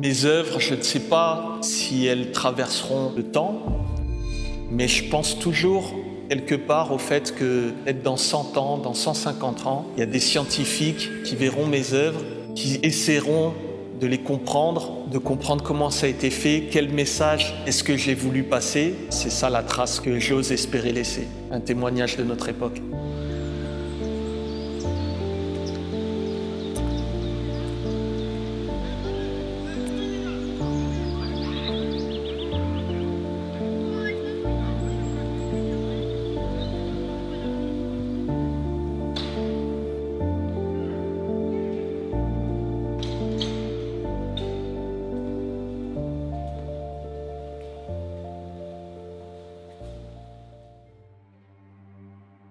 Mes œuvres, je ne sais pas si elles traverseront le temps, mais je pense toujours quelque part au fait que peut-être dans 100 ans, dans 150 ans, il y a des scientifiques qui verront mes œuvres, qui essaieront de les comprendre, de comprendre comment ça a été fait, quel message est-ce que j'ai voulu passer. C'est ça la trace que j'ose espérer laisser, un témoignage de notre époque.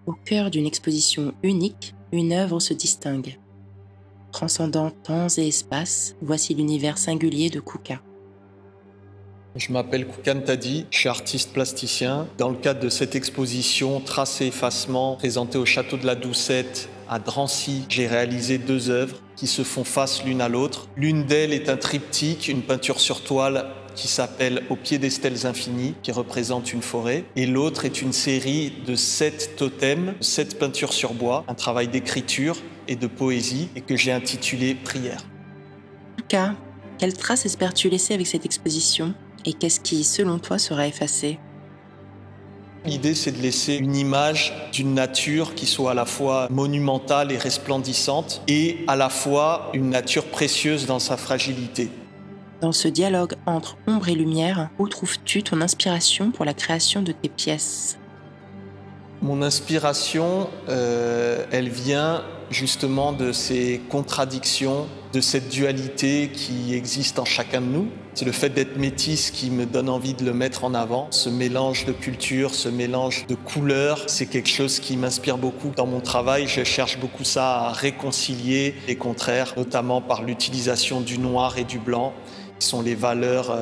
Au cœur d'une exposition unique, une œuvre se distingue. Transcendant temps et espace, voici l'univers singulier de Kouka. Je m'appelle Kouka Ntadi, je suis artiste plasticien. Dans le cadre de cette exposition Traces et effacements présentée au château de la Doucette à Drancy, j'ai réalisé 2 œuvres qui se font face l'une à l'autre. L'une d'elles est un triptyque, une peinture sur toile qui s'appelle Au pied des stèles infinies, qui représente une forêt. Et l'autre est une série de 7 totems, 7 peintures sur bois, un travail d'écriture et de poésie, et que j'ai intitulé Prière. Kouka, quelles traces espères-tu laisser avec cette exposition? Et qu'est-ce qui, selon toi, sera effacé? L'idée, c'est de laisser une image d'une nature qui soit à la fois monumentale et resplendissante, et à la fois une nature précieuse dans sa fragilité. Dans ce dialogue entre ombre et lumière, où trouves-tu ton inspiration pour la création de tes pièces? Mon inspiration, elle vient justement de ces contradictions, de cette dualité qui existe en chacun de nous. C'est le fait d'être métis qui me donne envie de le mettre en avant. Ce mélange de cultures, ce mélange de couleurs, c'est quelque chose qui m'inspire beaucoup. Dans mon travail, je cherche beaucoup ça à réconcilier les contraires, notamment par l'utilisation du noir et du blanc, qui sont les valeurs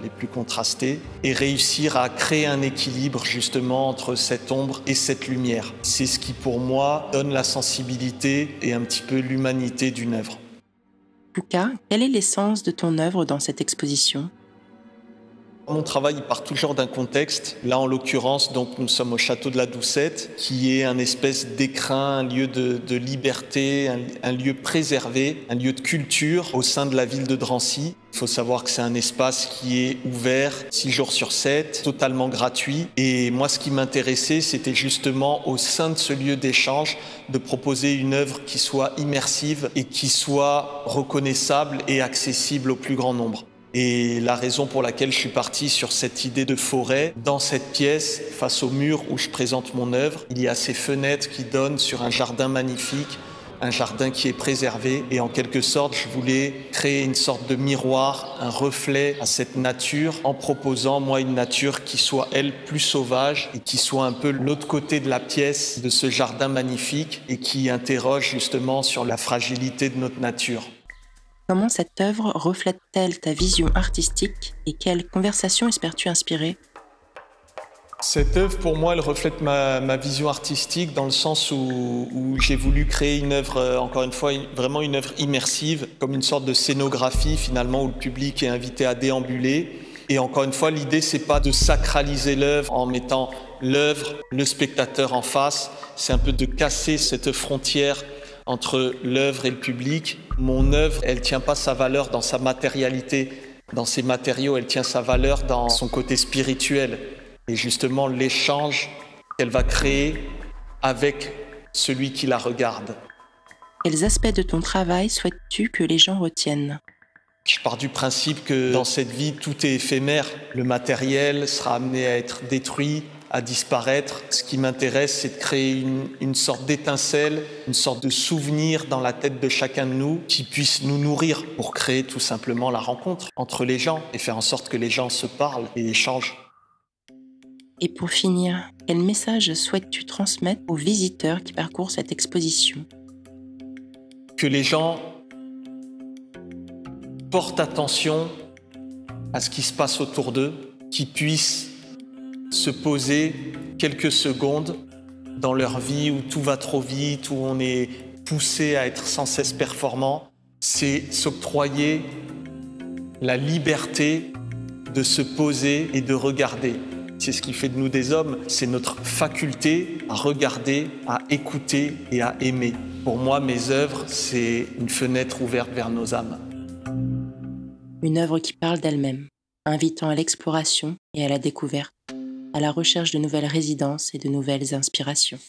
les plus contrastées, et réussir à créer un équilibre justement entre cette ombre et cette lumière. C'est ce qui pour moi donne la sensibilité et un petit peu l'humanité d'une œuvre. Kouka, quelle est l'essence de ton œuvre dans cette exposition? Mon travail il part toujours d'un contexte. Là, en l'occurrence, donc, nous sommes au château de la Doucette, qui est un espèce d'écrin, un lieu de liberté, un lieu préservé, un lieu de culture au sein de la ville de Drancy. Il faut savoir que c'est un espace qui est ouvert 6 jours sur 7, totalement gratuit. Et moi, ce qui m'intéressait, c'était justement au sein de ce lieu d'échange, de proposer une œuvre qui soit immersive et qui soit reconnaissable et accessible au plus grand nombre. Et la raison pour laquelle je suis parti sur cette idée de forêt, dans cette pièce, face au mur où je présente mon œuvre, il y a ces fenêtres qui donnent sur un jardin magnifique, un jardin qui est préservé. Et en quelque sorte, je voulais créer une sorte de miroir, un reflet à cette nature, en proposant, moi, une nature qui soit, elle, plus sauvage et qui soit un peu l'autre côté de la pièce, de ce jardin magnifique, et qui interroge justement sur la fragilité de notre nature. Comment cette œuvre reflète-t-elle ta vision artistique et quelle conversation espères-tu inspirer? Cette œuvre, pour moi, elle reflète ma vision artistique dans le sens où j'ai voulu créer une œuvre, encore une fois, vraiment une œuvre immersive, comme une sorte de scénographie finalement où le public est invité à déambuler. Et encore une fois, l'idée, c'est pas de sacraliser l'œuvre en mettant l'œuvre, le spectateur en face. C'est un peu de casser cette frontière entre l'œuvre et le public. Mon œuvre, elle tient pas sa valeur dans sa matérialité, dans ses matériaux, elle tient sa valeur dans son côté spirituel. Et justement, l'échange qu'elle va créer avec celui qui la regarde. Quels aspects de ton travail souhaites-tu que les gens retiennent? Je pars du principe que dans cette vie, tout est éphémère. Le matériel sera amené à être détruit, à disparaître. Ce qui m'intéresse, c'est de créer une sorte d'étincelle, une sorte de souvenir dans la tête de chacun de nous qui puisse nous nourrir pour créer tout simplement la rencontre entre les gens et faire en sorte que les gens se parlent et échangent. Et pour finir, quel message souhaites-tu transmettre aux visiteurs qui parcourent cette exposition? Que les gens portent attention à ce qui se passe autour d'eux, qu'ils puissent se poser quelques secondes dans leur vie où tout va trop vite, où on est poussé à être sans cesse performant. C'est s'octroyer la liberté de se poser et de regarder. C'est ce qui fait de nous des hommes, c'est notre faculté à regarder, à écouter et à aimer. Pour moi, mes œuvres, c'est une fenêtre ouverte vers nos âmes. Une œuvre qui parle d'elle-même, invitant à l'exploration et à la découverte, à la recherche de nouvelles résidences et de nouvelles inspirations.